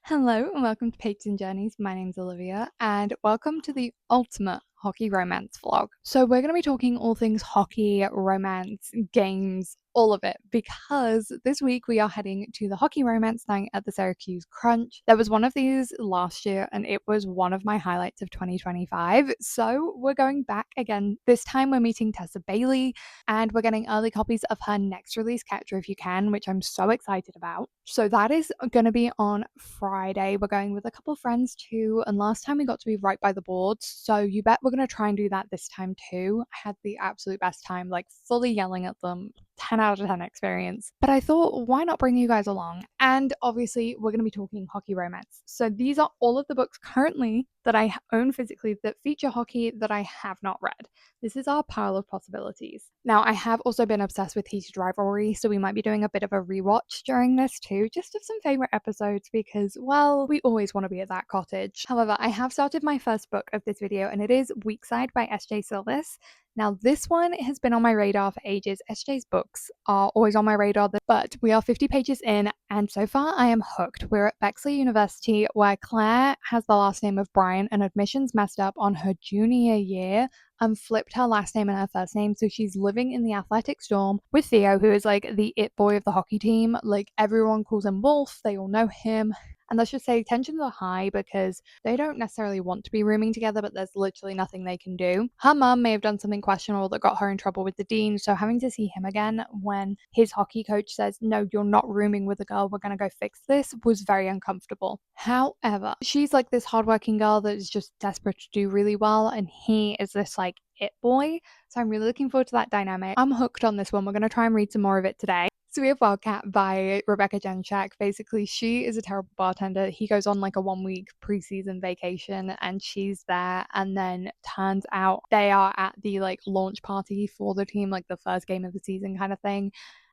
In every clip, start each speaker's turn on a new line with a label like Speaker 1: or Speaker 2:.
Speaker 1: Hello and welcome to Pages and Journeys. My name's Olivia and welcome to the ultimate hockey romance vlog. So we're going to be talking all things hockey, romance, games, all of it, because this week we are heading to the hockey romance night at the Syracuse Crunch. There was one of these last year and it was one of my highlights of 2025. So we're going back again. This time we're meeting Tessa Bailey and we're getting early copies of her next release, Catch Her If You Can, which I'm so excited about. So that is going to be on Friday. We're going with a couple of friends too, and last time we got to be right by the boards, so you bet we're going to try and do that this time too. I had the absolute best time, like fully yelling at them. 10 out of 10 experience. But I thought, why not bring you guys along? And obviously, we're going to be talking hockey romance. So these are all of the books currently that I own physically that feature hockey that I have not read. This is our pile of possibilities. Now, I have also been obsessed with Heated Rivalry, so we might be doing a bit of a rewatch during this too, just of some favourite episodes because, well, we always want to be at that cottage. However, I have started my first book of this video and it is Weekside by S.J. Silvis. Now, this one has been on my radar for ages. SJ's books are always on my radar, but we are 50 pages in, and so far I am hooked. We're at Bexley University, where Claire has the last name of Bryant, and admissions messed up on her junior year and flipped her last name and her first name, so she's living in the athletics dorm with Theo, who is like the it boy of the hockey team. Like, everyone calls him Wolf, they all know him. And let's just say tensions are high because they don't necessarily want to be rooming together, but there's literally nothing they can do. Her mum may have done something questionable that got her in trouble with the dean, so having to see him again when his hockey coach says, no, you're not rooming with a girl, we're going to go fix this, was very uncomfortable. However, she's like this hardworking girl that is just desperate to do really well, and he is this like it boy. So I'm really looking forward to that dynamic. I'm hooked on this one. We're going to try and read some more of it today. So we have Wildcat by Rebecca Jenshak. Basically, she is a terrible bartender. He goes on like a 1 week preseason vacation and she's there, and then turns out they are at the like launch party for the team, like the first game of the season kind of thing.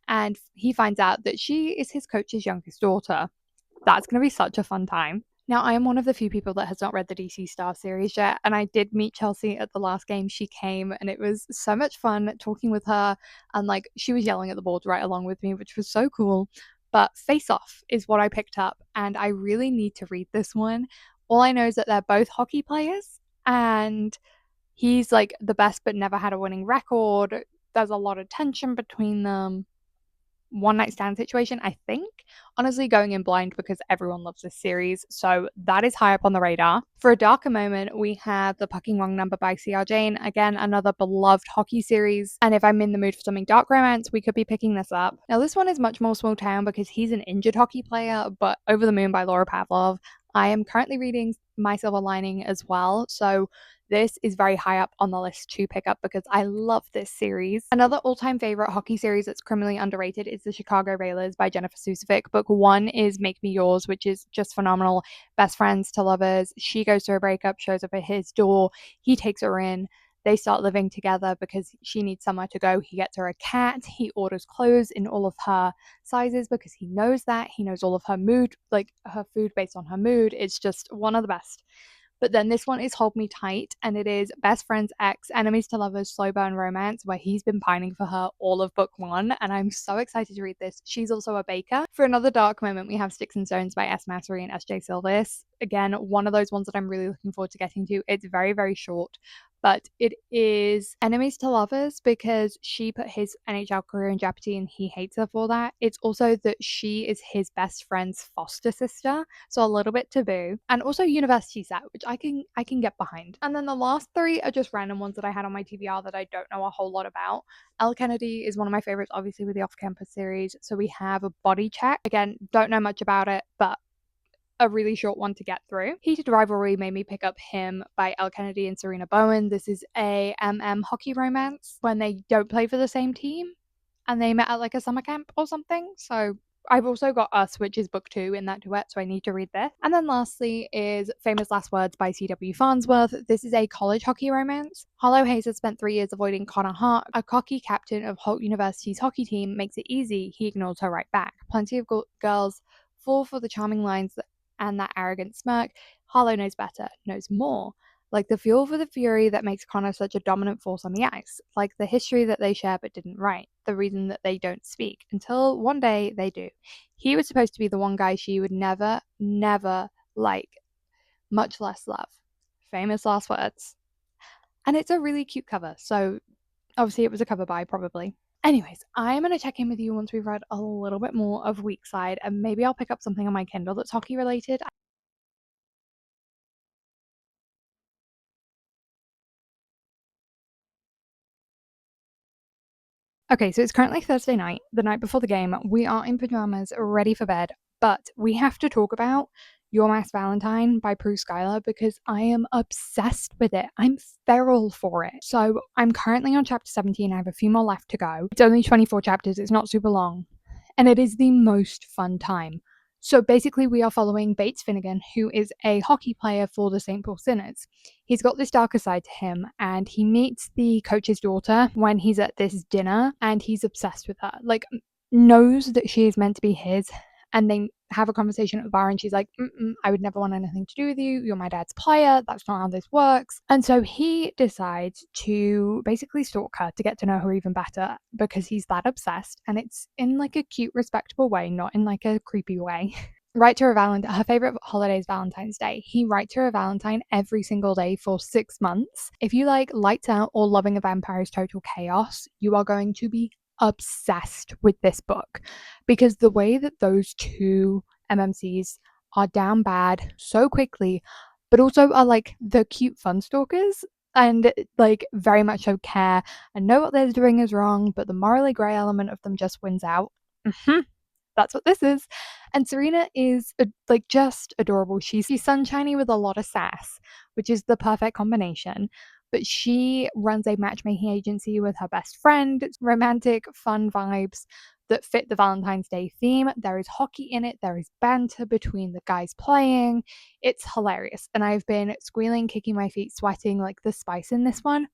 Speaker 1: And he finds out that she is his coach's youngest daughter. That's going to be such a fun time. Now, I am one of the few people that has not read the DC Star series yet, and I did meet Chelsea at the last game. She came, and it was so much fun talking with her, and like she was yelling at the board right along with me, which was so cool. But Face Off is what I picked up, and I really need to read this one. All I know is that they're both hockey players, and he's like the best but never had a winning record. There's a lot of tension between them. One night stand situation, I think. Honestly, going in blind because everyone loves this series, so that is high up on the radar. For a darker moment, we have The Pucking Wrong Number by C.R. Jane. Again, another beloved hockey series, and if I'm in the mood for something dark romance, we could be picking this up. Now, this one is much more small town because he's an injured hockey player, but Over the Moon by Laura Pavlov. I am currently reading My Silver Lining as well, so this is very high up on the list to pick up because I love this series. Another all-time favorite hockey series that's criminally underrated is The Chicago Railers by Jennifer Susovic. Book 1 is Make Me Yours, which is just phenomenal. Best friends to lovers. She goes through a breakup, shows up at his door. He takes her in. They start living together because she needs somewhere to go. He gets her a cat. He orders clothes in all of her sizes because he knows that. He knows all of her mood, like her food based on her mood. It's just one of the best. But then this one is Hold Me Tight, and it is Best Friends Ex, Enemies to Lovers, Slow Burn Romance, where he's been pining for her all of book 1, and I'm so excited to read this. She's also a baker. For another dark moment, we have Sticks and Stones by S. Massery and S.J. Silvis. Again, one of those ones that I'm really looking forward to getting to. It's very, very short, but it is Enemies to Lovers because she put his NHL career in jeopardy and he hates her for that. It's also that she is his best friend's foster sister, so a little bit taboo. And also university set, which I can get behind. And then the last 3 are just random ones that I had on my TBR that I don't know a whole lot about. Elle Kennedy is one of my favorites, obviously, with the off-campus series. So we have a Body Check. Again, don't know much about it, but a really short one to get through. Heated Rivalry made me pick up Him by Elle Kennedy and Serena Bowen. This is a hockey romance when they don't play for the same team and they met at like a summer camp or something. So I've also got Us, which is book 2 in that duet, so I need to read this. And then lastly is Famous Last Words by C.W. Farnsworth. This is a college hockey romance. Harlow Hayes has spent 3 years avoiding Connor Hart, a cocky captain of Holt University's hockey team. Makes it easy, he ignores her right back. Plenty of girls fall for the charming lines and that arrogant smirk. Harlow knows better, knows more. Like the fuel for the fury that makes Connor such a dominant force on the ice. Like the history that they share but didn't write. the reason that they don't speak until one day they do. He was supposed to be the one guy she would never, never like, much less love. Famous last words. And it's a really cute cover. So obviously it was a cover by probably. Anyways, I'm going to check in with you once we've read a little bit more of Weekside, and maybe I'll pick up something on my Kindle that's hockey related. Okay, so it's currently Thursday night, the night before the game. We are in pajamas, ready for bed, but we have to talk about Your Mass Valentine by Prue Schuyler because I am obsessed with it. I'm feral for it. So I'm currently on chapter 17. I have a few more left to go. It's only 24 chapters, it's not super long, and it is the most fun time. So basically, we are following Bates Finnegan, who is a hockey player for the St. Paul Sinners. He's got this darker side to him, and he meets the coach's daughter when he's at this dinner, and he's obsessed with her. Like, knows that she is meant to be his, and they have a conversation at the bar, and she's like, I would never want anything to do with you. You're my dad's player. That's not how this works. And so he decides to basically stalk her to get to know her even better because he's that obsessed, and it's in like a cute, respectable way, not in like a creepy way. Write to her Valentine. Her favorite holiday is Valentine's Day. He writes her a Valentine every single day for 6 months. If you like Lights Out or Loving a Vampire's Total Chaos, you are going to be obsessed with this book because the way that those two MMCs are down bad so quickly, but also are like the cute fun stalkers and like very much so care and know what they're doing is wrong, but the morally grey element of them just wins out. That's what this is. And Serena is like just adorable. She's sunshiny with a lot of sass, which is the perfect combination. But she runs a matchmaking agency with her best friend. It's romantic, fun vibes that fit the Valentine's Day theme. There is hockey in it. There is banter between the guys playing. It's hilarious. And I've been squealing, kicking my feet, sweating. Like the spice in this one.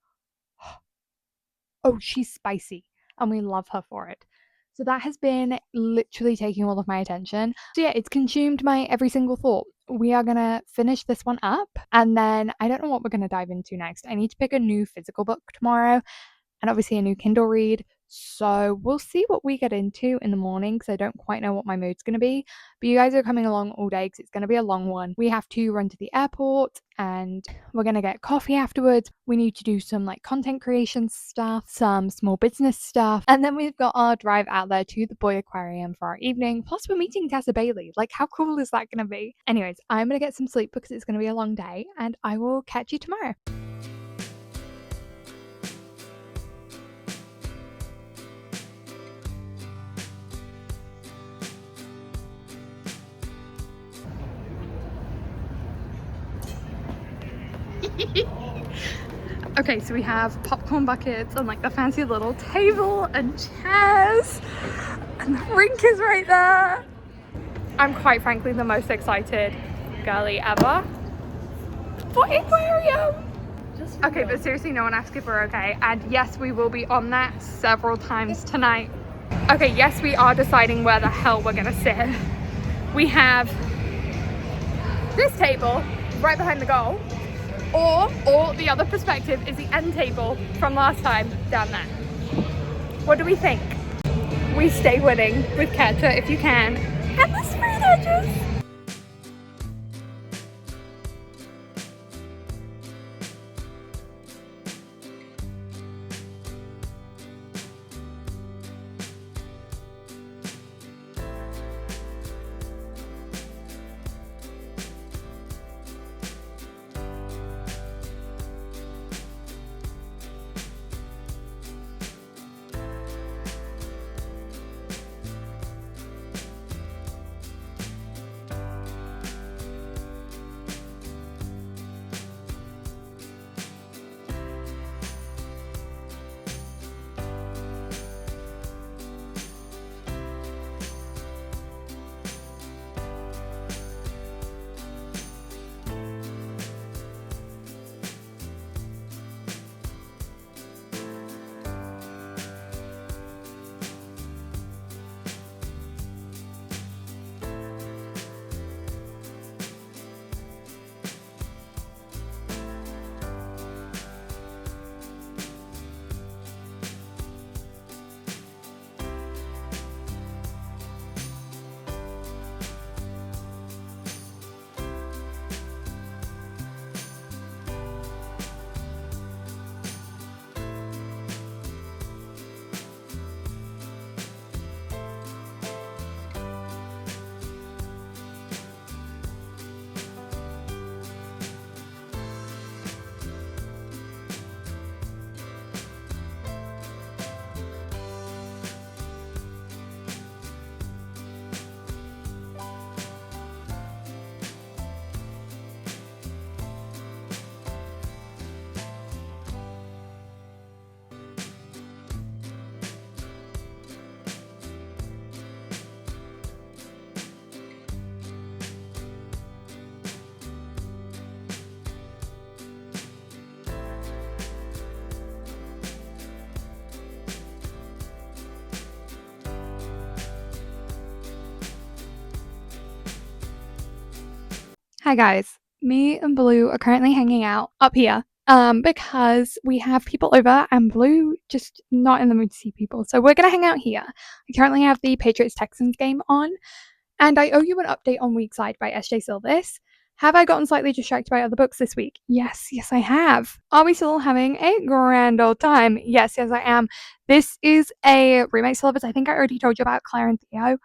Speaker 1: Oh, she's spicy. And we love her for it. So that has been literally taking all of my attention. So yeah, it's consumed my every single thought. We are going to finish this one up, and then I don't know what we're going to dive into next. I need to pick a new physical book tomorrow, and obviously a new Kindle read. So we'll see what we get into in the morning because I don't quite know what my mood's going to be. But you guys are coming along all day because it's going to be a long one. We have to run to the airport and we're going to get coffee afterwards. We need to do some like content creation stuff, some small business stuff. And then we've got our drive out there to the Boy Aquarium for our evening. Plus we're meeting Tessa Bailey. Like how cool is that going to be? Anyways, I'm going to get some sleep because it's going to be a long day and I will catch you tomorrow. Okay, so we have popcorn buckets and like the fancy little table and chairs, and the rink is right there. I'm quite frankly the most excited girly ever for aquarium. Okay, but seriously, no one asked if we're okay, and yes, we will be on that several times tonight. Okay, yes, we are deciding where the hell we're gonna sit. We have this table right behind the goal, or the other perspective is the end table from last time down there. What do we think? We stay winning with Ketcha if you can, and the smooth edges. Hi guys, me and Blue are currently hanging out up here because we have people over and Blue just not in the mood to see people. So we're going to hang out here. I currently have the Patriots-Texans game on and I owe you an update on Weak Side by S.J. Silvis. Have I gotten slightly distracted by other books this week? Yes, I have. Are we still having a grand old time? Yes, I am. This is a remake syllabus. I think I already told you about Claire and Theo.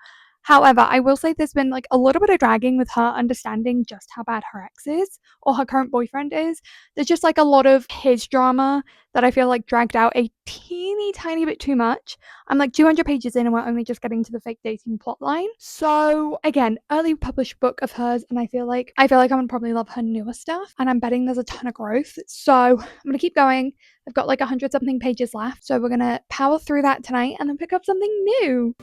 Speaker 1: However, I will say there's been like a little bit of dragging with her understanding just how bad her ex is or her current boyfriend is. There's just like a lot of his drama that I feel like dragged out a teeny tiny bit too much. I'm like 200 pages in and we're only just getting to the fake dating plotline. So again, early published book of hers, and I feel like I'm gonna probably love her newer stuff, and I'm betting there's a ton of growth. So I'm gonna keep going. I've got like 100 something pages left, so we're gonna power through that tonight and then pick up something new.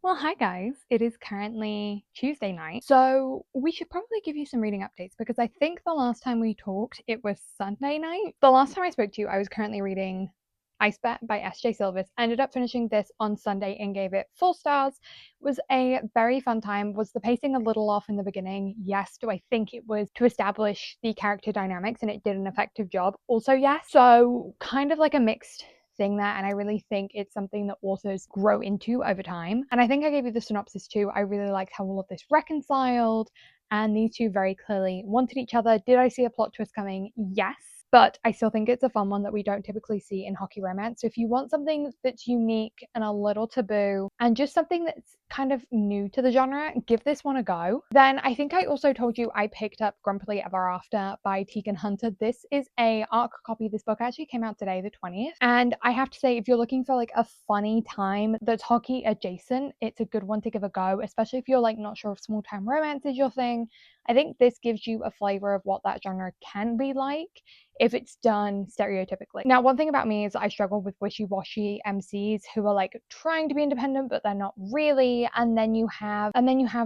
Speaker 1: Well, hi guys. It is currently Tuesday night, so we should probably give you some reading updates because I think the last time we talked, it was Sunday night. The last time I spoke to you, I was currently reading Ice Bet by S.J. Silvis. Ended up finishing this on Sunday and gave it 4 stars. It was a very fun time. Was the pacing a little off in the beginning? Yes. Do I think it was to establish the character dynamics and it did an effective job? Also, yes. So kind of like a mixed thing there, and I really think it's something that authors grow into over time. And I think I gave you the synopsis too. I really liked how all of this reconciled, and these two very clearly wanted each other. Did I see a plot twist coming? Yes. But I still think it's a fun one that we don't typically see in hockey romance. So if you want something that's unique and a little taboo and just something that's kind of new to the genre, give this one a go. Then I think I also told you I picked up Grumpily Ever After by Tegan Hunter. This is a ARC copy. This book actually came out today, the 20th. And I have to say, if you're looking for like a funny time that's hockey adjacent, it's a good one to give a go, especially if you're like not sure if small town romance is your thing. I think this gives you a flavor of what that genre can be like if it's done stereotypically. Now, one thing about me is I struggle with wishy-washy MCs who are like trying to be independent, but they're not really. And then you have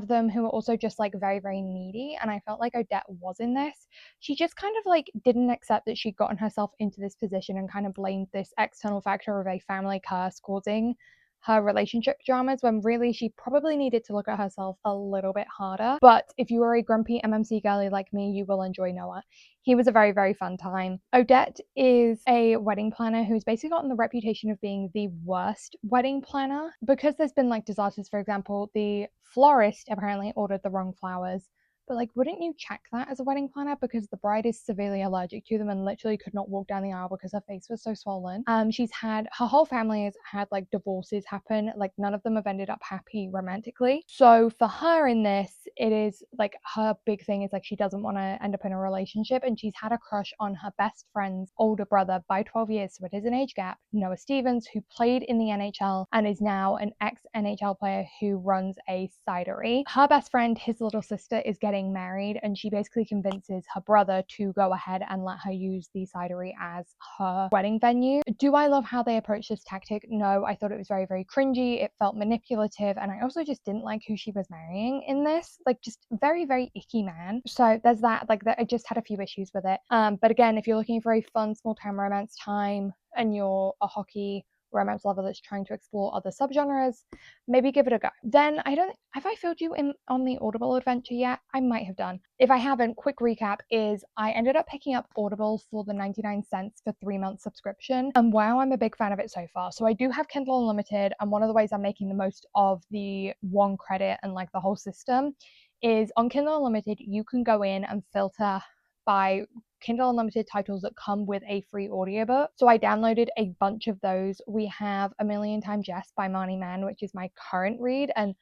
Speaker 1: them who are also just like very, very needy. And I felt like Odette was in this. She just kind of like didn't accept that she'd gotten herself into this position and kind of blamed this external factor of a family curse causing her relationship dramas, when really she probably needed to look at herself a little bit harder. But if you are a grumpy MMC girly like me, you will enjoy Noah. He was a very, very fun time. Odette is a wedding planner who's basically gotten the reputation of being the worst wedding planner because there's been like disasters. For example, the florist apparently ordered the wrong flowers. But like, wouldn't you check that as a wedding planner? Because the bride is severely allergic to them and literally could not walk down the aisle because her face was so swollen. She's had, her whole family has had like divorces happen. Like none of them have ended up happy romantically. So for her in this, it is like her big thing is like she doesn't want to end up in a relationship, and she's had a crush on her best friend's older brother by 12 years. So it is an age gap. Noah Stevens, who played in the NHL and is now an ex-NHL player who runs a cidery. Her best friend, his little sister, is getting married, and she basically convinces her brother to go ahead and let her use the cidery as her wedding venue. Do I love how they approach this tactic? No, I thought it was very, very cringy. It felt manipulative, and I also just didn't like who she was marrying in this. Like, just very, very icky man. So there's that. Like, that I just had a few issues with it. But again, if you're looking for a fun small town romance time and you're a hockey romance lover that's trying to explore other subgenres, maybe give it a go. Then have I filled you in on the Audible adventure yet? I might have done. If I haven't, quick recap is I ended up picking up Audible for the 99 cents for 3-month subscription. And wow, I'm a big fan of it so far. So I do have Kindle Unlimited, and one of the ways I'm making the most of the 1 credit and like the whole system is on Kindle Unlimited, you can go in and filter by Kindle Unlimited titles that come with a free audiobook. So I downloaded a bunch of those. We have A Million Times Yes by Marnie Mann, which is my current read, and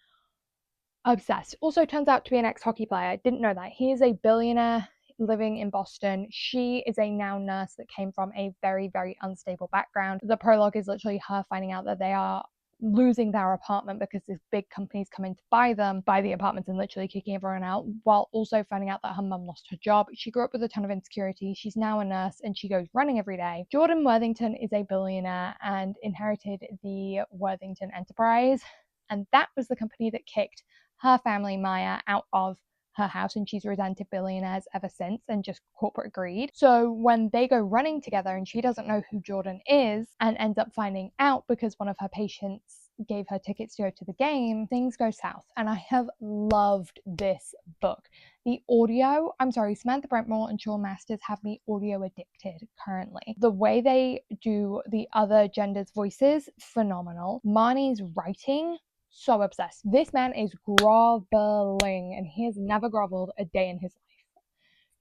Speaker 1: obsessed. Also turns out to be an ex-hockey player. Didn't know that. He is a billionaire living in Boston. She is a now nurse that came from a very, very unstable background. The prologue is literally her finding out that they are losing their apartment because these big companies come in to buy the apartments and literally kicking everyone out, while also finding out that her mum lost her job. She grew up with a ton of insecurity. She's now a nurse and she goes running every day. Jordan Worthington is a billionaire and inherited the Worthington Enterprise, and that was the company that kicked her family, Maya, out of her house, and she's resented billionaires ever since and just corporate greed. So when they go running together and she doesn't know who Jordan is and ends up finding out because one of her patients gave her tickets to go to the game, things go south. And I have loved this book. The audio, Samantha Brentmore and Sean Masters have me audio addicted currently. The way they do the other genders' voices, phenomenal. Marnie's writing, so obsessed. This man is groveling, and he has never groveled a day in his life.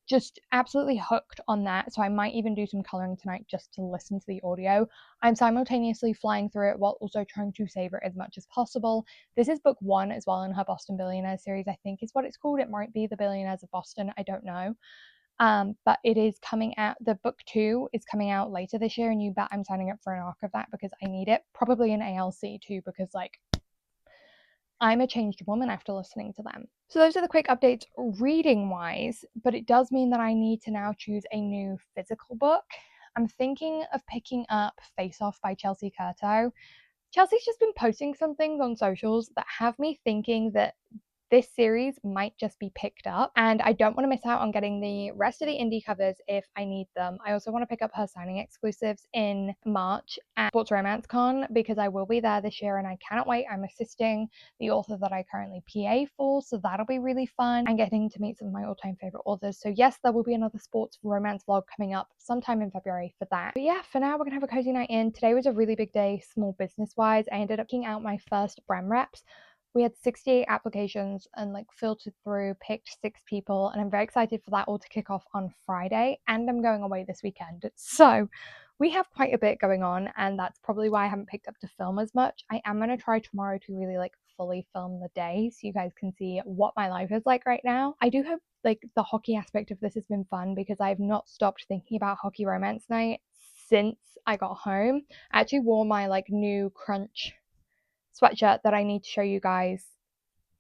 Speaker 1: Just absolutely hooked on that. So I might even do some coloring tonight just to listen to the audio. I'm simultaneously flying through it while also trying to savor it as much as possible. This is book 1 as well in her Boston Billionaires series, I think is what it's called. It might be the Billionaires of Boston, I don't know. But it is coming out, the book 2 is coming out later this year, and you bet I'm signing up for an arc of that because I need it. Probably an ALC too, because I'm a changed woman after listening to them. So those are the quick updates reading wise, but it does mean that I need to now choose a new physical book. I'm thinking of picking up Face Off by Chelsea Curto. Chelsea's just been posting some things on socials that have me thinking that this series might just be picked up, and I don't want to miss out on getting the rest of the indie covers if I need them. I also want to pick up her signing exclusives in March at Sports Romance Con because I will be there this year and I cannot wait. I'm assisting the author that I currently PA for, so that'll be really fun, and getting to meet some of my all-time favorite authors. So yes, there will be another sports romance vlog coming up sometime in February for that. But yeah, for now we're gonna have a cozy night in. Today was a really big day small business wise. I ended up picking out my first brand reps. We had 68 applications and filtered through, picked 6 people, and I'm very excited for that all to kick off on Friday, and I'm going away this weekend. So we have quite a bit going on, and that's probably why I haven't picked up to film as much. I am going to try tomorrow to really fully film the day so you guys can see what my life is like right now. I do hope the hockey aspect of this has been fun because I've not stopped thinking about hockey romance night since I got home. I actually wore my new Crunch sweatshirt that I need to show you guys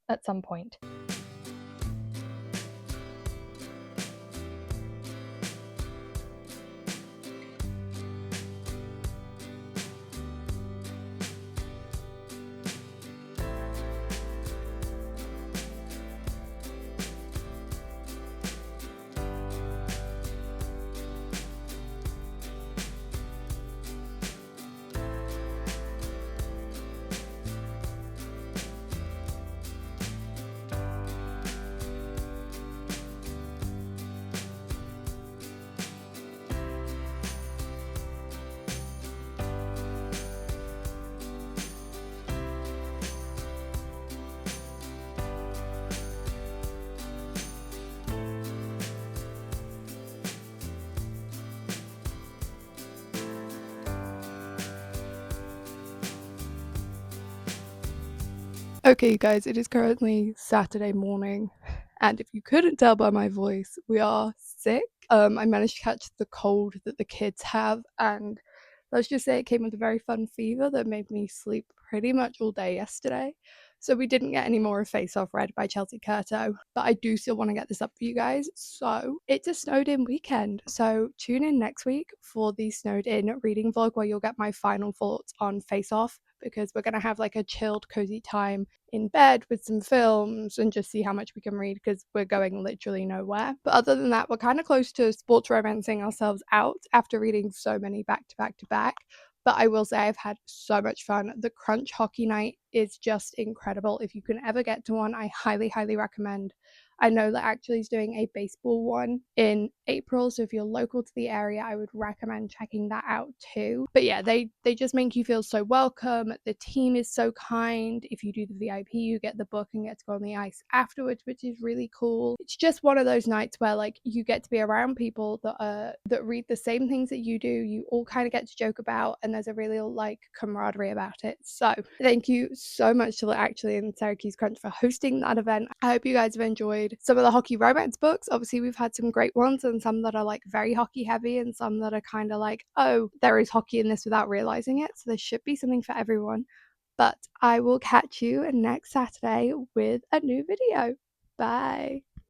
Speaker 1: at some point. Okay, guys, it is currently Saturday morning, and if you couldn't tell by my voice, we are sick. I managed to catch the cold that the kids have, and let's just say it came with a very fun fever that made me sleep pretty much all day yesterday. So we didn't get any more of Face Off read by Chelsea Curto, but I do still want to get this up for you guys. So it's a snowed in weekend. So tune in next week for the snowed in reading vlog where you'll get my final thoughts on Face Off, because we're going to have a chilled, cozy time in bed with some films and just see how much we can read because we're going literally nowhere. But other than that, we're kind of close to sports romancing ourselves out after reading so many back to back to back. But I will say I've had so much fun. The Crunch Hockey Night is just incredible. If you can ever get to one, I highly, highly recommend. I know that actually is doing a baseball one in April, so if you're local to the area, I would recommend checking that out too. But yeah, they just make you feel so welcome. The team is so kind. If you do the VIP, you get the book and get to go on the ice afterwards, which is really cool. It's just one of those nights where you get to be around people that read the same things that you do. You all kind of get to joke about, and there's a really camaraderie about it. So thank you so much to Actually and Syracuse Crunch for hosting that event. I hope you guys have enjoyed some of the hockey romance books. Obviously, we've had some great ones and some that are very hockey heavy and some that are kind of oh, there is hockey in this without realizing it. So there should be something for everyone. But I will catch you next Saturday with a new video. Bye.